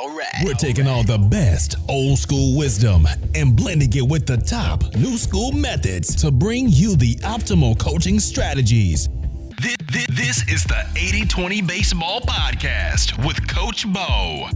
Alright. We're taking all the best old school wisdom and blending it with the top new school methods to bring you the optimal coaching strategies. This is the 80-20 Baseball Podcast with Coach Bo.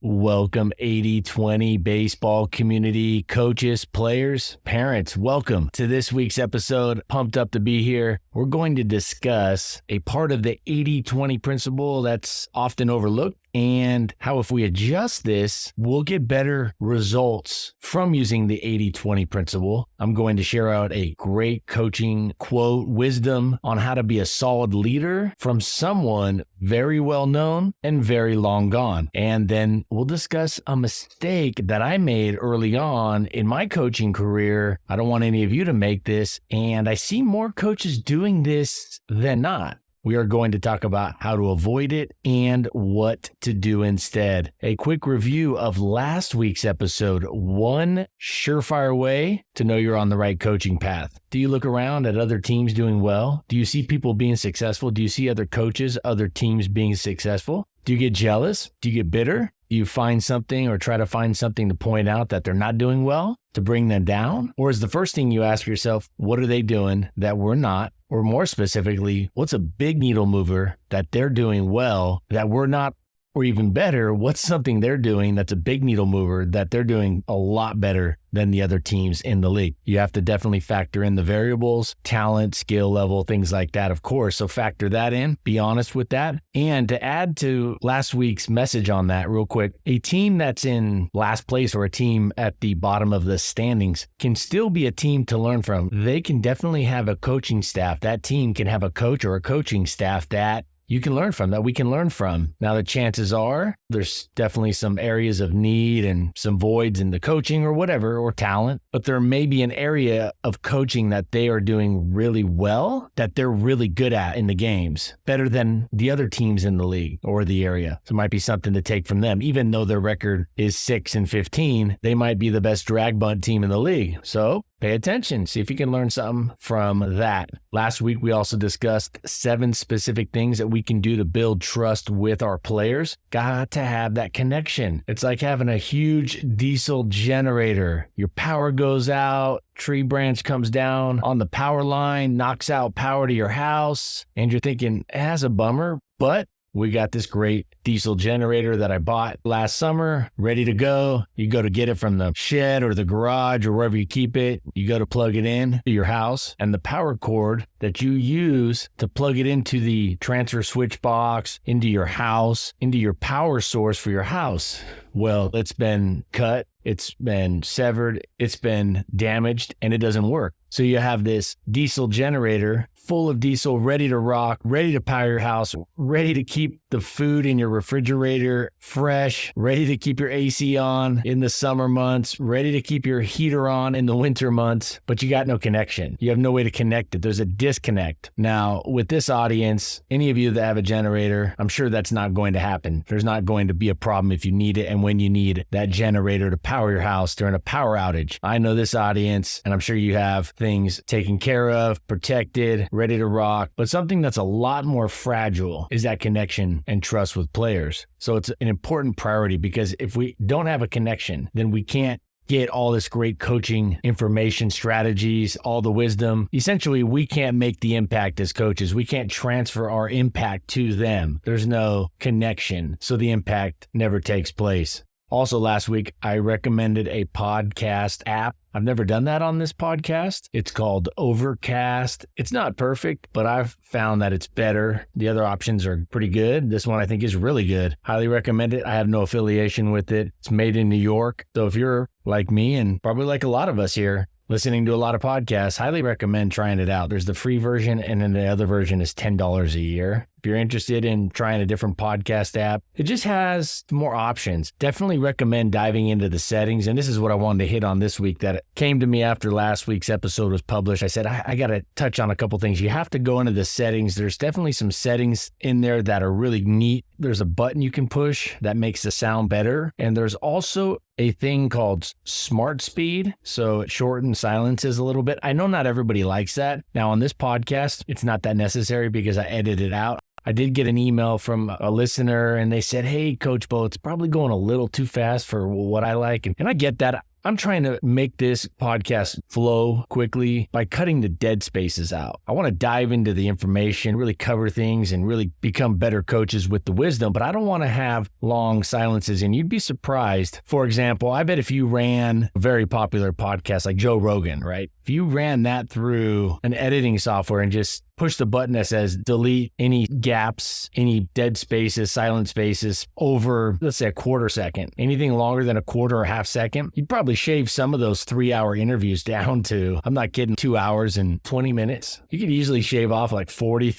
Welcome 80-20 baseball community, coaches, players, parents. Welcome to this week's episode. Pumped up to be here. We're going to discuss a part of the 80-20 principle that's often overlooked and how if we adjust this, we'll get better results from using the 80-20 principle. I'm going to share out a great coaching quote, wisdom on how to be a solid leader from someone very well known and very long gone. And then we'll discuss a mistake that I made early on in my coaching career. I don't want any of you to make this, and I see more coaches doing this than not. We are going to talk about how to avoid it and what to do instead. A quick review of last week's episode, one surefire way to know you're on the right coaching path. Do you look around at other teams doing well? Do you see people being successful? Do you see other coaches, other teams being successful? Do you get jealous? Do you get bitter? Do you find something or try to find something to point out that they're not doing well to bring them down? Or is the first thing you ask yourself, what are they doing that we're not? Or more specifically, what's a big needle mover that they're doing well that we're not? Or even better, what's something they're doing that's a big needle mover that they're doing a lot better than the other teams in the league? You have to definitely factor in the variables, talent, skill level, things like that, of course. So factor that in, be honest with that. And to add to last week's message on that real quick, a team that's in last place or a team at the bottom of the standings can still be a team to learn from. They can definitely have a coaching staff. That team can have a coach or a coaching staff that you can learn from, that we can learn from. Now, the chances are there's definitely some areas of need and some voids in the coaching or whatever, or talent, but there may be an area of coaching that they are doing really well, that they're really good at in the games, better than the other teams in the league or the area. So it might be something to take from them. Even though their record is 6-15, they might be the best drag bunt team in the league. So pay attention. See if you can learn something from that. Last week, we also discussed 7 specific things that we can do to build trust with our players. Got to have that connection. It's like having a huge diesel generator. Your power goes out, tree branch comes down on the power line, knocks out power to your house, and you're thinking, that's a bummer, but we got this great diesel generator that I bought last summer, ready to go. You go to get it from the shed or the garage or wherever you keep it. You go to plug it in to your house, and the power cord that you use to plug it into the transfer switch box, into your house, into your power source for your house, well, it's been cut, it's been severed, it's been damaged, and it doesn't work. So you have this diesel generator full of diesel, ready to rock, ready to power your house, ready to keep the food in your refrigerator fresh, ready to keep your AC on in the summer months, ready to keep your heater on in the winter months, but you got no connection. You have no way to connect it. There's a disconnect. Now, with this audience, any of you that have a generator, I'm sure that's not going to happen. There's not going to be a problem if you need it and when you need that generator to power your house during a power outage. I know this audience, and I'm sure you have things taken care of, protected, ready to rock, but something that's a lot more fragile is that connection and trust with players. So it's an important priority, because if we don't have a connection, then we can't get all this great coaching information, strategies, all the wisdom. Essentially, we can't make the impact as coaches. We can't transfer our impact to them. There's no connection, so the impact never takes place. Also, last week, I recommended a podcast app. I've never done that on this podcast. It's called Overcast. It's not perfect, but I've found that it's better. The other options are pretty good. This one I think is really good. Highly recommend it. I have no affiliation with it. It's made in New York. So if you're like me, and probably like a lot of us here, listening to a lot of podcasts, highly recommend trying it out. There's the free version, and then the other version is $10 a year. If you're interested in trying a different podcast app, it just has more options. Definitely recommend diving into the settings. And this is what I wanted to hit on this week that came to me after last week's episode was published. I said, I got to touch on a couple things. You have to go into the settings. There's definitely some settings in there that are really neat. There's a button you can push that makes the sound better. And there's also a thing called Smart Speed. So it shortens silences a little bit. I know not everybody likes that. Now on this podcast, it's not that necessary because I edit it out. I did get an email from a listener and they said, hey, Coach Bo, it's probably going a little too fast for what I like. And I get that. I'm trying to make this podcast flow quickly by cutting the dead spaces out. I want to dive into the information, really cover things, and really become better coaches with the wisdom, but I don't want to have long silences. And you'd be surprised. For example, I bet if you ran a very popular podcast like Joe Rogan, right? If you ran that through an editing software and just push the button that says delete any gaps, any dead spaces, silent spaces over, let's say, a quarter second, anything longer than a quarter or half second, you'd probably shave some of those 3-hour interviews down to, I'm not kidding, 2 hours and 20 minutes. You could easily shave off like 40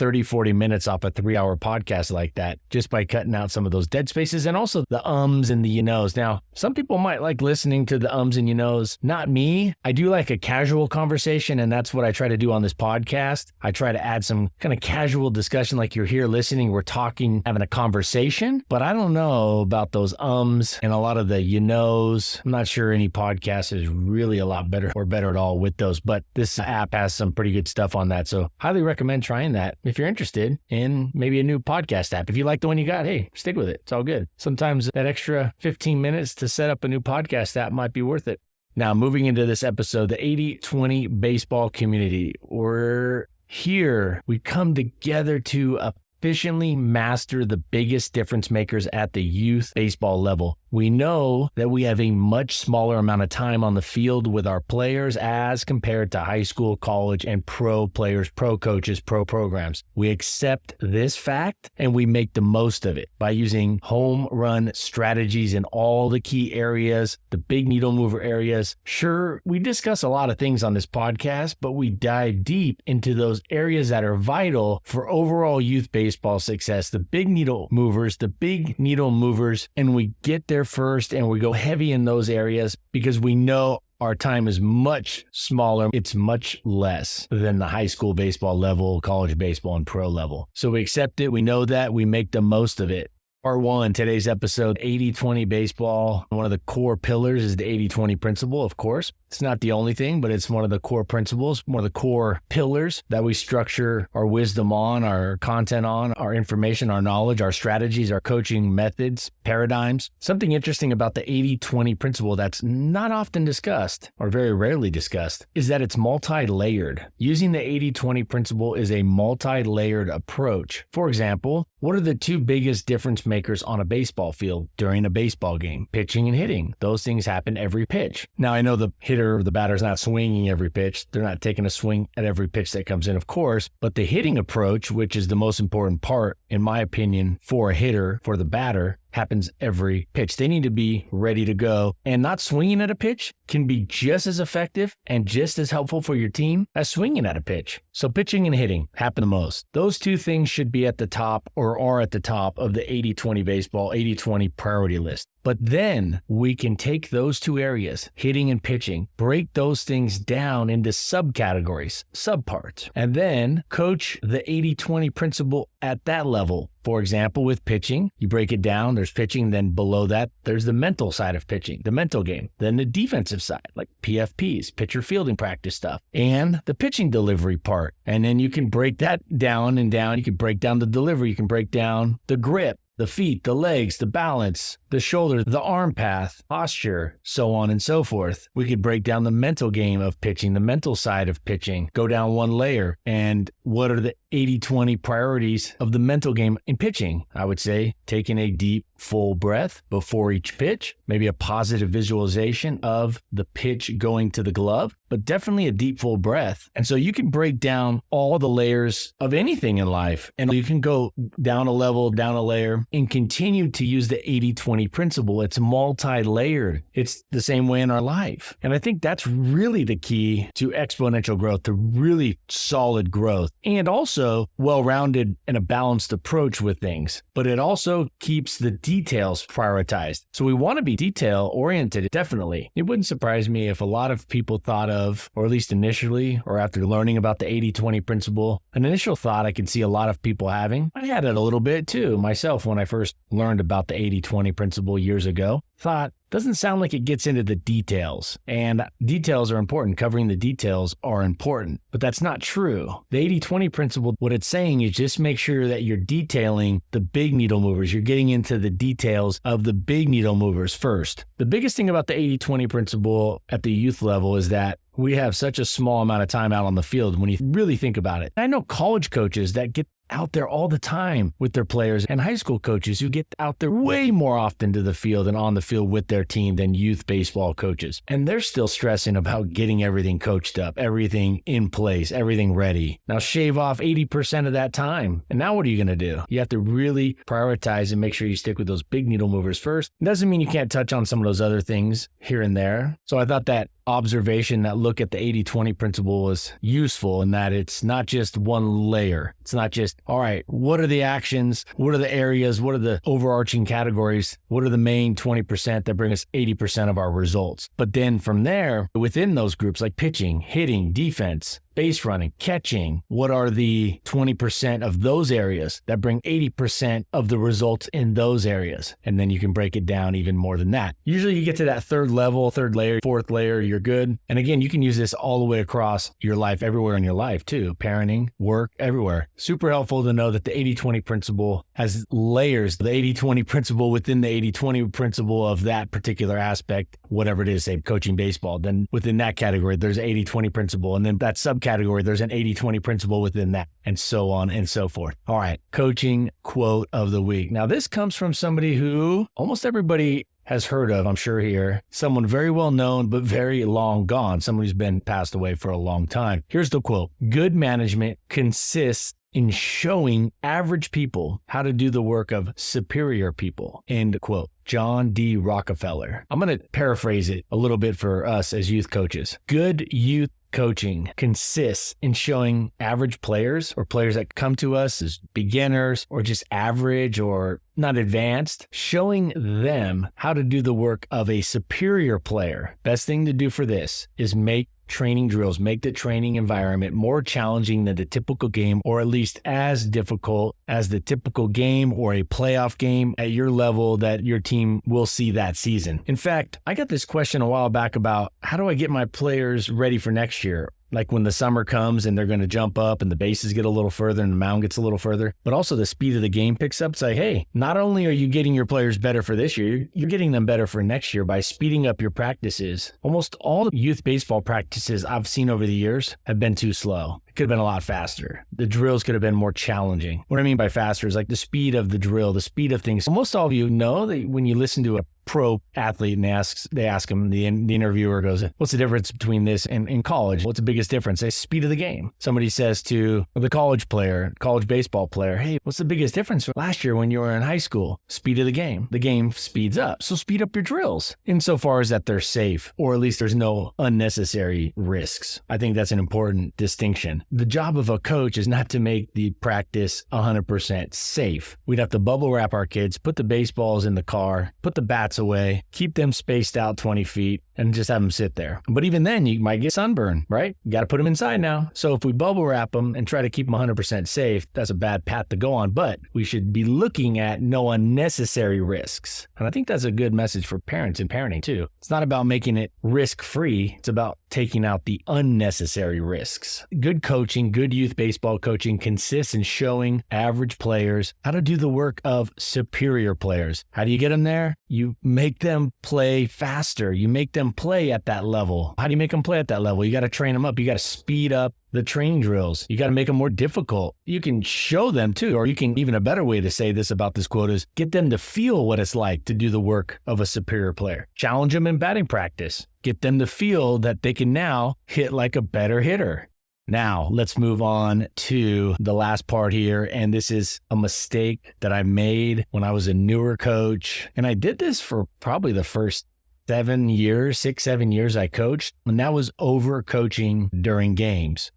minutes off a 3-hour podcast like that just by cutting out some of those dead spaces and also the ums and the you knows. Now, some people might like listening to the ums and you knows. Not me. I do like a casual conversation, and that's what I try to do on this podcast. I try to add some kind of casual discussion like you're here listening, we're talking, having a conversation, but I don't know about those ums and a lot of the you knows. I'm not sure any podcast is really a lot better or better at all with those, but this app has some pretty good stuff on that. So highly recommend trying that if you're interested in maybe a new podcast app. If you like the one you got, hey, stick with it. It's all good. Sometimes that extra 15 minutes to set up a new podcast app might be worth it. Now, moving into this episode, the 80-20 baseball community. We come together to efficiently master the biggest difference makers at the youth baseball level. We know that we have a much smaller amount of time on the field with our players as compared to high school, college, and pro players, pro coaches, pro programs. We accept this fact and we make the most of it by using home run strategies in all the key areas, the big needle mover areas. Sure, we discuss a lot of things on this podcast, but we dive deep into those areas that are vital for overall youth baseball success, the big needle movers, and we get there first and we go heavy in those areas because we know our time is much smaller. It's much less than the high school baseball level, college baseball, and pro level. So we accept it. We know that. We make the most of it. Part 1, today's episode, 80-20 baseball. One of the core pillars is the 80-20 principle, of course. It's not the only thing, but it's one of the core principles, one of the core pillars that we structure our wisdom on, our content on, our information, our knowledge, our strategies, our coaching methods, paradigms. Something interesting about the 80-20 principle that's not often discussed or very rarely discussed is that it's multi-layered. Using the 80-20 principle is a multi-layered approach. For example, what are the two biggest difference makers on a baseball field during a baseball game? Pitching and hitting. Those things happen every pitch. Now, I know the hitter or the batter's not swinging every pitch. They're not taking a swing at every pitch that comes in, of course, but the hitting approach, which is the most important part, in my opinion, for a hitter, for the batter, happens every pitch. They need to be ready to go, and not swinging at a pitch can be just as effective and just as helpful for your team as swinging at a pitch. So pitching and hitting happen the most. Those two things should be at the top or are at the top of the 80-20 baseball, 80-20 priority list. But then we can take those two areas, hitting and pitching, break those things down into subcategories, subparts, and then coach the 80-20 principle at that level. For example, with pitching, you break it down, there's pitching, then below that, there's the mental side of pitching, the mental game, then the defensive side, like PFPs, pitcher fielding practice stuff, and the pitching delivery part. And then you can break that down and down. You can break down the delivery, you can break down the grip, the feet, the legs, the balance, the shoulder, the arm path, posture, so on and so forth. We could break down the mental game of pitching, the mental side of pitching, go down one layer. And what are the 80-20 priorities of the mental game in pitching? I would say taking a deep, full breath before each pitch, maybe a positive visualization of the pitch going to the glove, but definitely a deep, full breath. And so you can break down all the layers of anything in life, and you can go down a level, down a layer, and continue to use the 80-20 principle. It's multi-layered. It's the same way in our life. And I think that's really the key to exponential growth, to really solid growth, and also well-rounded and a balanced approach with things. But it also keeps the details prioritized. So we want to be detail-oriented, definitely. It wouldn't surprise me if a lot of people thought of, or at least initially, or after learning about the 80-20 principle, an initial thought I could see a lot of people having. I had it a little bit too myself when I first learned about the 80-20 principle years ago. thought, doesn't sound like it gets into the details. And details are important. Covering the details are important. But that's not true. The 80-20 principle, what it's saying is just make sure that you're detailing the big needle movers. You're getting into the details of the big needle movers first. The biggest thing about the 80-20 principle at the youth level is that we have such a small amount of time out on the field when you really think about it. I know college coaches that get out there all the time with their players, and high school coaches who get out there way more often to the field and on the field with their team than youth baseball coaches. And they're still stressing about getting everything coached up, everything in place, everything ready. Now shave off 80% of that time. And now what are you going to do? You have to really prioritize and make sure you stick with those big needle movers first. It doesn't mean you can't touch on some of those other things here and there. So I thought that observation, that look at the 80-20 principle was useful in that it's not just one layer. It's not just, all right, what are the actions? What are the areas? What are the overarching categories? What are the main 20% that bring us 80% of our results? But then from there, within those groups like pitching, hitting, defense, base running, catching, what are the 20% of those areas that bring 80% of the results in those areas? And then you can break it down even more than that. Usually you get to that third level, third layer, fourth layer, you're good. And again, you can use this all the way across your life, everywhere in your life too. Parenting, work, everywhere. Super helpful to know that the 80-20 principle has layers. The 80-20 principle within the 80-20 principle of that particular aspect, whatever it is, say coaching baseball, then within that category, there's an 80-20 principle. And then that subcategory, there's an 80-20 principle within that, and so on and so forth. All right, coaching quote of the week. Now, this comes from somebody who almost everybody has heard of, I'm sure here, someone very well known, but very long gone, someone who's been passed away for a long time. Here's the quote: "Good management consists in showing average people how to do the work of superior people." End quote. John D. Rockefeller. I'm going to paraphrase it a little bit for us as youth coaches. Good youth coaching consists in showing average players or players that come to us as beginners or just average or not advanced, showing them how to do the work of a superior player. Best thing to do for this is make training drills, make the training environment more challenging than the typical game, or at least as difficult as the typical game or a playoff game at your level that your team will see that season. In fact, I got this question a while back about how do I get my players ready for next year? Like when the summer comes and they're going to jump up and the bases get a little further and the mound gets a little further, but also the speed of the game picks up. It's like, hey, not only are you getting your players better for this year, you're getting them better for next year by speeding up your practices. Almost all the youth baseball practices I've seen over the years have been too slow. It could have been a lot faster. The drills could have been more challenging. What I mean by faster is like the speed of the drill, the speed of things. Most all of you know that when you listen to a pro athlete and they ask him, the interviewer goes, what's the difference between this and in college? What's the biggest difference? They speed of the game. Somebody says to the college baseball player, hey, what's the biggest difference last year when you were in high school? Speed of the game. The game speeds up. So speed up your drills insofar as that they're safe, or at least there's no unnecessary risks. I think that's an important distinction. The job of a coach is not to make the practice 100% safe. We'd have to bubble wrap our kids, put the baseballs in the car, put the bats away, keep them spaced out 20 feet, and just have them sit there. But even then, you might get sunburn, right? You got to put them inside now. So if we bubble wrap them and try to keep them 100% safe, that's a bad path to go on. But we should be looking at no unnecessary risks. And I think that's a good message for parents and parenting too. It's not about making it risk-free. It's about taking out the unnecessary risks. Good coaching, good youth baseball coaching consists in showing average players how to do the work of superior players. How do you get them there? You make them play faster. You make them play at that level. How do you make them play at that level? You got to train them up. You got to speed up the training drills. You got to make them more difficult. You can show them too, or you can, even a better way to say this about this quote is get them to feel what it's like to do the work of a superior player. Challenge them in batting practice. Get them to feel that they can now hit like a better hitter. Now, let's move on to the last part here. And this is a mistake that I made when I was a newer coach. And I did this for probably the first 7 years I coached, and that was overcoaching during games.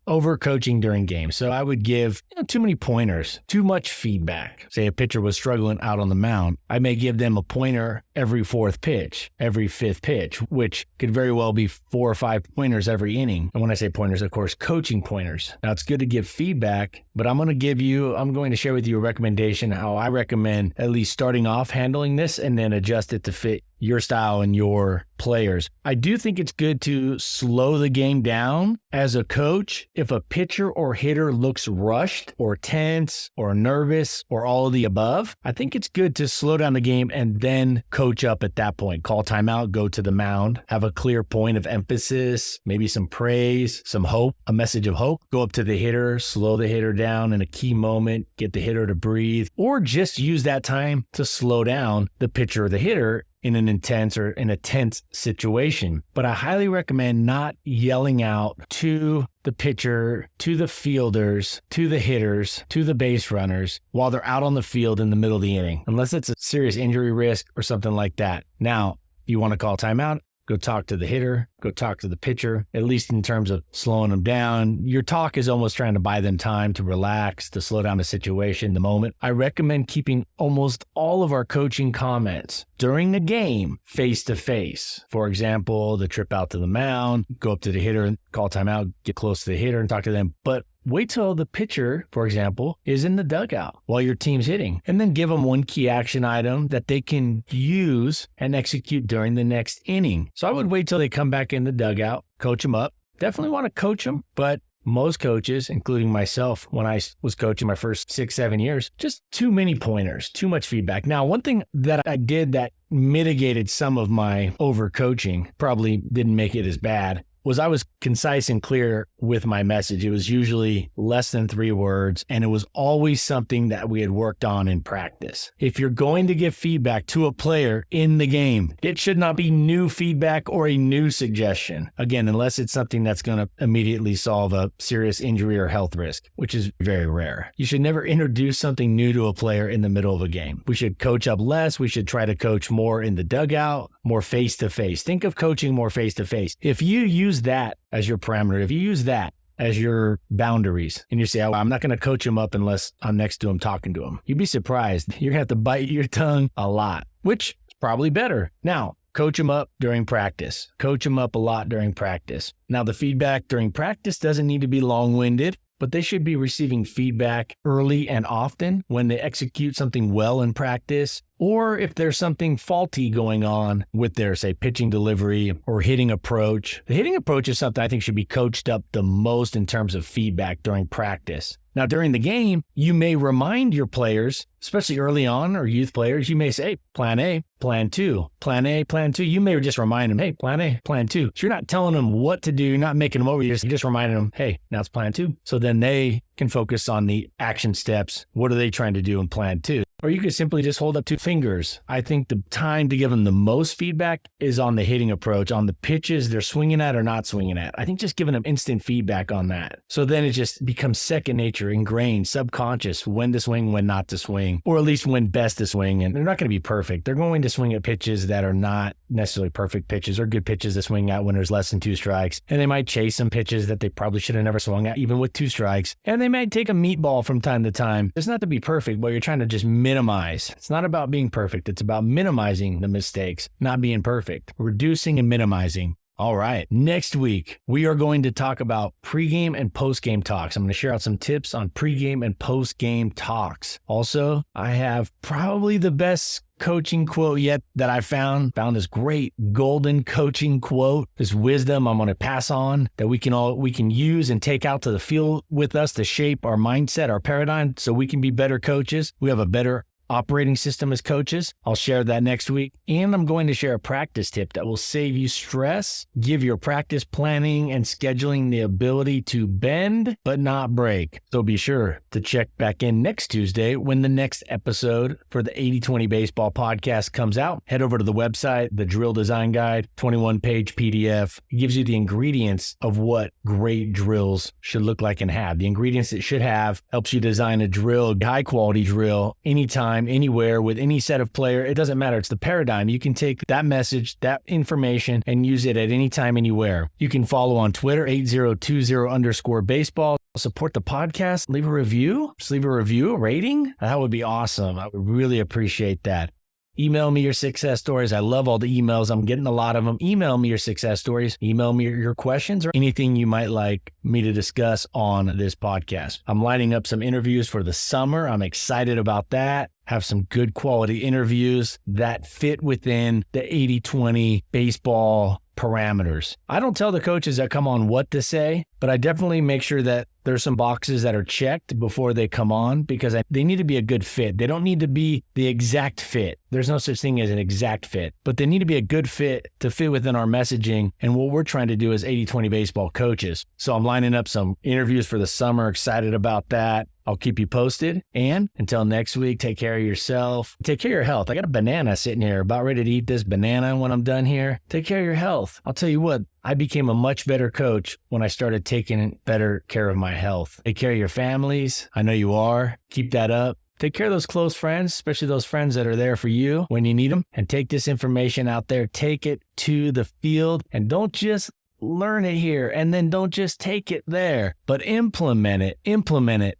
So I would give too many pointers, too much feedback. Say a pitcher was struggling out on the mound. I may give them a pointer every fourth pitch, every fifth pitch, which could very well be 4 or 5 pointers every inning. And when I say pointers, of course, coaching pointers. Now it's good to give feedback, but I'm going to share with you a recommendation how I recommend at least starting off handling this and then adjust it to fit your style and your players. I do think it's good to slow the game down as a coach. If a pitcher or hitter looks rushed or tense or nervous or all of the above, I think it's good to slow down the game and then coach up at that point. Call timeout, go to the mound, have a clear point of emphasis, maybe some praise, some hope, a message of hope. Go up to the hitter, slow the hitter down in a key moment, get the hitter to breathe, or just use that time to slow down the pitcher or the hitter in an intense or in a tense situation. But I highly recommend not yelling out to the pitcher, to the fielders, to the hitters, to the base runners while they're out on the field in the middle of the inning, unless it's a serious injury risk or something like that. Now, if you want to call timeout, go talk to the hitter, go talk to the pitcher, at least in terms of slowing them down. Your talk is almost trying to buy them time to relax, to slow down the situation, the moment. I recommend keeping almost all of our coaching comments during the game face-to-face. For example, the trip out to the mound, go up to the hitter and call timeout, get close to the hitter and talk to them. But wait till the pitcher, for example, is in the dugout while your team's hitting, and then give them one key action item that they can use and execute during the next inning. So I would wait till they come back in the dugout, coach them up. Definitely want to coach them, but most coaches, including myself, when I was coaching my first 6-7 years, just too many pointers, too much feedback. Now, one thing that I did that mitigated some of my overcoaching, probably didn't make it as bad, was I was concise and clear with my message. It was usually less than 3 words, and it was always something that we had worked on in practice. If you're going to give feedback to a player in the game, it should not be new feedback or a new suggestion. Again, unless it's something that's going to immediately solve a serious injury or health risk, which is very rare. You should never introduce something new to a player in the middle of a game. We should coach up less. We should try to coach more in the dugout, more face-to-face. Think of coaching more face-to-face. If you use that as your parameter, if you use that as your boundaries, and you say, oh, I'm not going to coach him up unless I'm next to him talking to him, you'd be surprised. You're going to have to bite your tongue a lot, which is probably better. Now, coach him up during practice. Coach him up a lot during practice. Now, the feedback during practice doesn't need to be long-winded, but they should be receiving feedback early and often when they execute something well in practice, or if there's something faulty going on with their, say, pitching delivery or hitting approach. The hitting approach is something I think should be coached up the most in terms of feedback during practice. Now, during the game, you may remind your players, especially early on, or youth players, you may say, hey, plan A, plan 2, plan A, plan 2. You may just remind them, hey, plan A, plan 2. So you're not telling them what to do, you're not making them over, you're just reminding them, hey, now it's plan 2. So then they can focus on the action steps. What are they trying to do in plan 2? Or you could simply just hold up 2 fingers. I think the time to give them the most feedback is on the hitting approach, on the pitches they're swinging at or not swinging at. I think just giving them instant feedback on that. So then it just becomes second nature, ingrained, subconscious, when to swing, when not to swing, or at least when best to swing. And they're not going to be perfect. They're going to swing at pitches that are not necessarily perfect pitches or good pitches to swing at when there's less than 2 strikes. And they might chase some pitches that they probably should have never swung at, even with 2 strikes. And they might take a meatball from time to time. It's not to be perfect, but you're trying to just minimize. It's not about being perfect. It's about minimizing the mistakes, not being perfect, reducing and minimizing. All right. Next week, we are going to talk about pregame and postgame talks. I'm going to share out some tips on pregame and postgame talks. Also, I have probably the best coaching quote yet that I found this great golden coaching quote, this wisdom I'm going to pass on that we can use and take out to the field with us to shape our mindset, our paradigm, so we can be better coaches. We have a better operating system as coaches. I'll share that next week. And I'm going to share a practice tip that will save you stress, give your practice planning and scheduling the ability to bend but not break. So be sure to check back in next Tuesday when the next episode for the 80/20 Baseball podcast comes out. Head over to the website, the Drill Design Guide, 21-page PDF. It gives you the ingredients of what great drills should look like and have. The ingredients it should have helps you design a drill, high quality drill, anytime, anywhere, with any set of player. It doesn't matter. It's the paradigm. You can take that message, that information, and use it at any time, anywhere. You can follow on Twitter, 8020_baseball. Support the podcast. Leave a review. Just leave a review, a rating. That would be awesome. I would really appreciate that. Email me your success stories. I love all the emails. I'm getting a lot of them. Email me your success stories. Email me your questions or anything you might like me to discuss on this podcast. I'm lining up some interviews for the summer. I'm excited about that. Have some good quality interviews that fit within the 80-20 baseball parameters. I don't tell the coaches that come on what to say, but I definitely make sure that there's some boxes that are checked before they come on because they need to be a good fit. They don't need to be the exact fit. There's no such thing as an exact fit, but they need to be a good fit to fit within our messaging and what we're trying to do as 80-20 baseball coaches. So I'm lining up some interviews for the summer. Excited about that. I'll keep you posted. And until next week, take care of yourself. Take care of your health. I got a banana sitting here, about ready to eat this banana when I'm done here. Take care of your health. I'll tell you what, I became a much better coach when I started taking better care of my health. Take care of your families. I know you are. Keep that up. Take care of those close friends, especially those friends that are there for you when you need them. And take this information out there. Take it to the field and don't just learn it here and then don't just take it there, but implement it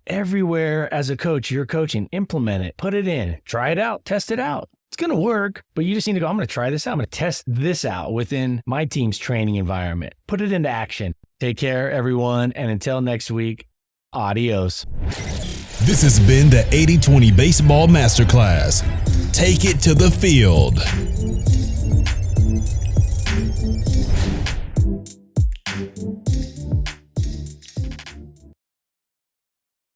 everywhere. As a coach, you're coaching, implement it, put it in, try it out, test it out. It's going to work, but you just need to go, I'm going to try this out. I'm going to test this out within my team's training environment. Put it into action. Take care, everyone. And until next week, adios. This has been the 80-20 Baseball Masterclass. Take it to the field.